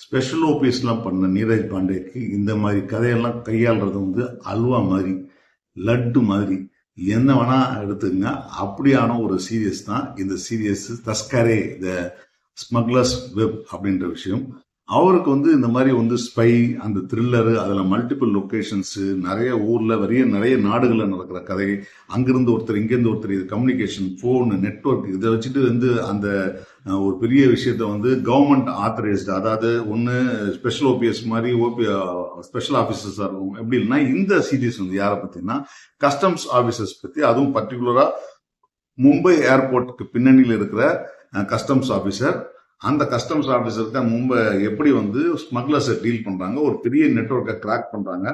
Special ஓபிஎஸ்லாம் பண்ண நீரஜ் பாண்டேக்கு இந்த மாதிரி கதையெல்லாம் கையாளுறது வந்து அல்வா மாதிரி, லட்டு மாதிரி, என்ன வேணா எடுத்துங்க. அப்படியான ஒரு சீரியஸ் தான் இந்த சீரியஸ் தஸ்கரே த ஸ்மக்லர்ஸ் வெப் அப்படின்ற விஷயம். அவருக்கு வந்து இந்த மாதிரி வந்து ஸ்பை, அந்த த்ரில்லரு, அதில் மல்டிபிள் லொக்கேஷன்ஸு, நிறைய ஊரில் நிறைய நாடுகளில் நடக்கிற கதை, அங்கிருந்து ஒருத்தர் இங்கேருந்து ஒருத்தர், இது கம்யூனிகேஷன், ஃபோனு, நெட்ஒர்க், இதை வச்சுட்டு வந்து அந்த ஒரு பெரிய விஷயத்த வந்து கவர்மெண்ட் ஆத்தரைஸ்டு, அதாவது ஒன்று ஸ்பெஷல் ஓபிஎஸ் மாதிரி ஸ்பெஷல் ஆஃபீஸர்ஸாக இருக்கும். எப்படி இல்லைன்னா இந்த சீரியஸ் வந்து யாரை பற்றினா கஸ்டம்ஸ் ஆஃபீஸர்ஸ் பற்றி, அதுவும் பர்டிகுலராக மும்பை ஏர்போர்ட்டுக்கு பின்னணியில் இருக்கிற கஸ்டம்ஸ் ஆஃபீஸர். அந்த கஸ்டம்ஸ் ஆஃபீஸர் தான் மும்பை எப்படி வந்து ஸ்மக்லர்ஸை டீல் பண்றாங்க, ஒரு பெரிய நெட்வொர்க்கை கிராக் பண்றாங்க,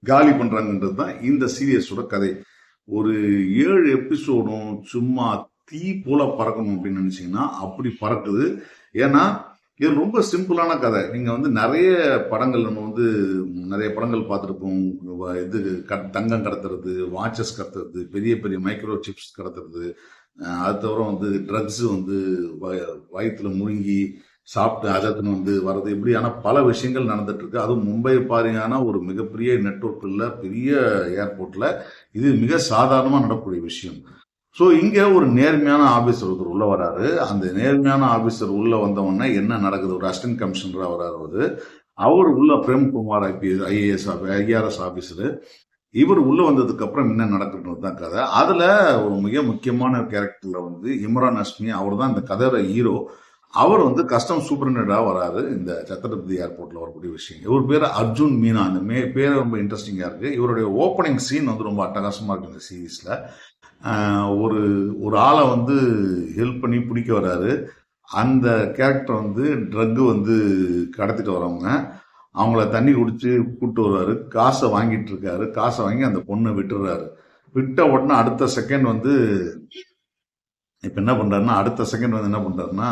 காலி பண்றாங்கன்றது தான் இந்த சீரியஸோட கதை. ஒரு 7 எபிசோடும் சும்மா தீ போல பறக்கணும் அப்படின்னு நினைச்சீங்கன்னா அப்படி பறக்குது. ஏன்னா இது ரொம்ப சிம்பிளான கதை. நீங்க வந்து நிறைய படங்கள், நம்ம வந்து நிறைய படங்கள் பார்த்துருப்போம். இது தங்கம் கடத்துறது, வாட்சஸ் கடத்துறது, பெரிய பெரிய மைக்ரோ சிப்ஸ் கடத்துறது, அது தவிர வந்து ட்ரக்ஸ் வந்து வயிற்றுல முழுங்கி சாப்பிட்டு அதற்கு வந்து வர்றது, இப்படியான பல விஷயங்கள் நடந்துட்டு இருக்கு. அதுவும் மும்பை பாரியான ஒரு மிகப்பெரிய நெட்வொர்க்கில், பெரிய ஏர்போர்ட்ல இது மிக சாதாரணமாக நடக்கக்கூடிய விஷயம். ஸோ இங்க ஒரு நேர்மையான ஆபீசர் ஒருத்தர் உள்ள வராரு. அந்த நேர்மையான ஆபீசர் உள்ள வந்தவொடனே என்ன நடக்குது, ஒரு அசிஸ்டன்ட் கமிஷனரா வராரு. அவர் உள்ள பிரேம்குமார் ஐஏஎஸ் ஐஆர்எஸ் ஆபீசரு. இவர் உள்ள வந்ததுக்கு அப்புறம் என்ன நடக்குன்றது தான் கதை. அதுல ஒரு மிக முக்கியமான கேரக்டர்ல வந்து இம்ரான் ஹஷ்மி, அவர் தான் இந்த கதையோட ஹீரோ. அவர் வந்து கஸ்டம் சூப்பரிண்டா வராரு இந்த சத்ரபதி ஏர்போர்ட்ல வரக்கூடிய விஷயம். இவர் பேர் அர்ஜுன் மீனா. அந்த பேர் ரொம்ப இன்ட்ரெஸ்டிங்கா இருக்கு. இவருடைய ஓப்பனிங் சீன் வந்து ரொம்ப அட்டகாசமா இருக்கு இந்த சீரீஸ்ல. ஒரு ஒரு ஆளை வந்து ஹெல்ப் பண்ணி பிடிக்க வர்றாரு. அந்த கேரக்டர் வந்து ட்ரக் வந்து கடத்திட்டு வரவங்க, அவங்கள தண்ணி குடிச்சு கூப்பிட்டு வருவாரு. காசை வாங்கிட்டு இருக்காரு. காசை வாங்கி அந்த பொண்ணை விட்டுறாரு. விட்ட உடனே அடுத்த செகண்ட் வந்து இப்ப என்ன பண்றாருன்னா, அடுத்த செகண்ட் வந்து என்ன பண்றாருன்னா,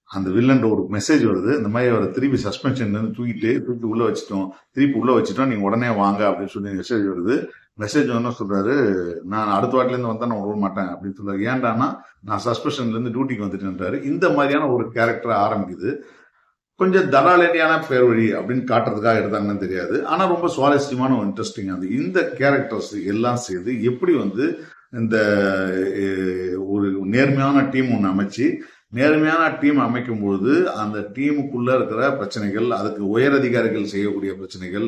அந்த வில்லன் ஒரு மெசேஜ் வருது. இந்த மாதிரி அவரை திருப்பி சஸ்பென்ஷன்ல இருந்து தூக்கி உள்ள வச்சுட்டோம், திருப்பி உள்ள வச்சுட்டோம், நீங்க உடனே வாங்க அப்படின்னு சொல்லி மெசேஜ் வருது. மெசேஜ் என்ன சொல்றாரு, நான் அடுத்த வாட்டில இருந்து வந்தா நான் விட மாட்டேன் அப்படின்னு சொல்றாரு. ஏன்டானா நான் சஸ்பென்ஷன்ல இருந்து டியூட்டிக்கு வந்துட்டேன்றாரு. இந்த மாதிரியான ஒரு கேரக்டர் ஆரம்பிக்குது. கொஞ்சம் தடாலடியான பேர் வழி அப்படின்னு காட்டுறதுக்காக எடுத்தாங்கன்னு தெரியாது. ஆனா ரொம்ப சுவாரஸ்யமான ஒரு இன்ட்ரெஸ்டிங் அது. இந்த கேரக்டர்ஸ் எல்லாம் சேர்ந்து எப்படி வந்து இந்த ஒரு நேர்மையான டீம் ஒன்று அமைச்சு, நேர்மையான டீம் அமைக்கும் பொழுது அந்த டீமுக்குள்ள இருக்கிற பிரச்சனைகள், அதுக்கு உயர் அதிகாரிகள் செய்யக்கூடிய பிரச்சனைகள்,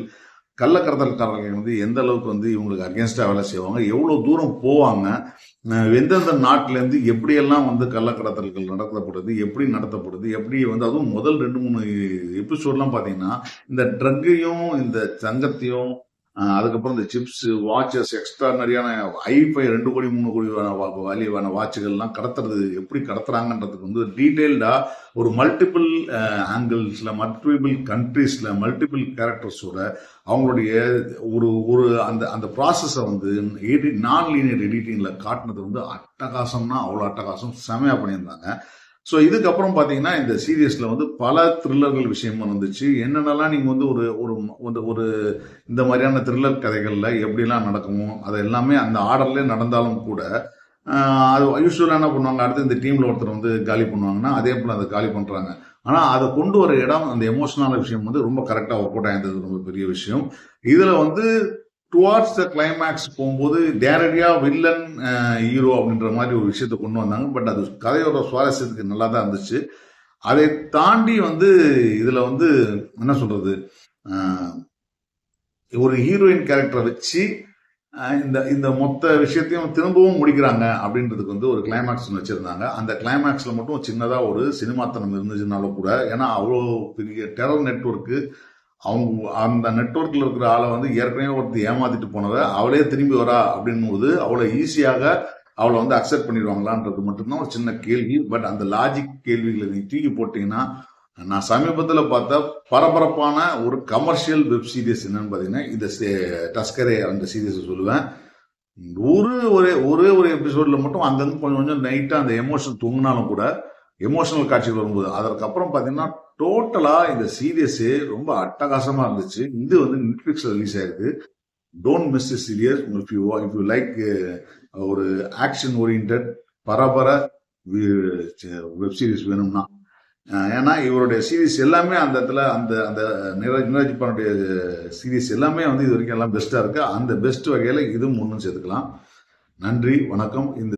கள்ளக்கடத்தல்காரர்கள் வந்து எந்த அளவுக்கு வந்து இவங்களுக்கு அகேன்ஸ்டா வேலை செய்வாங்க, எவ்வளவு தூரம் போவாங்க, எந்தெந்த நாட்டிலேருந்து எப்படியெல்லாம் வந்து கள்ளக்கடத்தல்கள் நடத்தப்படுது, எப்படி நடத்தப்படுது, எப்படி வந்து அதுவும் முதல் 2-3 எபிசோட்லாம் பார்த்தீங்கன்னா இந்த ட்ரக்கையும் இந்த தங்கத்தையும், அதுக்கப்புறம் இந்த சிப்ஸ், வாட்சஸ், எக்ஸ்ட்ரானரியான ஐஃபை 2 கோடி 3 கோடி வேல்யூவான வாட்சுகள்லாம் கடத்துறது, எப்படி கடத்துறாங்கன்றதுக்கு வந்து டீட்டெயில்டா ஒரு மல்டிபிள் ஆங்கிள்ஸ்ல, மல்டிபிள் கண்ட்ரீஸ்ல, மல்டிபிள் கேரக்டர்ஸோட அவங்களுடைய ஒரு ஒரு அந்த அந்த ப்ராசஸை வந்து நான் லீனியர் எடிட்டிங்ல காட்டினது வந்து அட்டகாசம்னா அவ்வளோ அட்டகாசம், செமையா பண்ணியிருந்தாங்க. ஸோ இதுக்கப்புறம் பார்த்தீங்கன்னா இந்த சீரியஸ்ல வந்து பல த்ரில்லர்கள் விஷயமா வந்துச்சு. என்னென்னலாம் நீங்க வந்து ஒரு ஒரு ஒரு இந்த மாதிரியான த்ரில்லர் கதைகள்ல எப்படிலாம் நடக்குமோ அது எல்லாமே அந்த ஆர்டர்லேயே நடந்தாலும் கூட, அது யூஸ்வலாக என்ன பண்ணுவாங்க, அடுத்து இந்த டீம்ல ஒருத்தர் வந்து காலி பண்ணுவாங்கன்னா அதே போல அதை காலி பண்றாங்க. ஆனா அதை கொண்டு வர இடம், அந்த எமோஷனல் விஷயம் வந்து ரொம்ப கரெக்டா ஒர்க் அவுட் ஆயிருந்தது, ரொம்ப பெரிய விஷயம். இதுல வந்து டுவார்ட்ஸ் த கிளைமேக்ஸ் போகும்போது நேரடியா வில்லன் ஹீரோ அப்படின்ற மாதிரி ஒரு விஷயத்தை கொண்டு வந்தாங்க. பட் அது கதையோட சுவாரஸ்யத்துக்கு நல்லா தான் இருந்துச்சு. அதை தாண்டி வந்து இதுல வந்து என்ன சொல்றது, ஒரு ஹீரோயின் கேரக்டரை வச்சு இந்த இந்த மொத்த விஷயத்தையும் திரும்பவும் முடிக்கிறாங்க அப்படின்றதுக்கு வந்து ஒரு கிளைமேக்ஸ் வச்சிருந்தாங்க. அந்த கிளைமேக்ஸ்ல மட்டும் சின்னதா ஒரு சினிமாத்தனம் இருந்துச்சுனாலும் கூட, ஏன்னா அவ்வளோ பெரிய டெரர் நெட்வொர்க்கு, அவங்க அந்த நெட்வொர்க்ல இருக்கிற ஆளை வந்து ஏற்கனவே ஒருத்தர் ஏமாத்திட்டு போனவ அவளே திரும்பி வரா அப்படின்னும் போது அவ்வளோ ஈஸியாக அவளை வந்து அக்செப்ட் பண்ணிடுவாங்களான்றது மட்டும்தான் ஒரு சின்ன கேள்வி. பட் அந்த லாஜிக் கேள்விகளை நீ தூக்கி போட்டீங்கன்னா, நான் சமீபத்தில் பார்த்த பரபரப்பான ஒரு கமர்ஷியல் வெப் சீரிஸ் என்னன்னு பார்த்தீங்கன்னா இந்த டஸ்கரே அந்த சீரியஸ் சொல்லுவேன். ஒரே ஒரு எபிசோட்ல மட்டும் அங்கங்க கொஞ்சம் கொஞ்சம் நைட்டா அந்த எமோஷன் தூங்கினாலும் கூட, எமோஷனல் காட்சிகள் வரும்போது, அதற்கப்புறம் பார்த்தீங்கன்னா டோட்டலா இந்த சீரியஸே ரொம்ப அட்டகாசமா இருந்துச்சு. இது வந்து நெட்ஃபிளிக்ஸ்ல ரிலீஸ் ஆயிருக்கு. Don't miss this series. If you like ஒரு ஆக்ஷன் ஓரியன்ட் பரபர வெப் சீரிஸ் வேணும்னா ஏன்னா இவருடைய சீரீஸ் எல்லாமே அந்த இடத்துல அந்த அந்த நீரஜ் பாண்டிய சீரீஸ் எல்லாமே வந்து இது வரைக்கும் எல்லாம் பெஸ்ட்டாக இருக்கு. அந்த பெஸ்ட் வகையில் இதுவும் ஒன்றும் சேர்த்துக்கலாம். நன்றி, வணக்கம். இந்த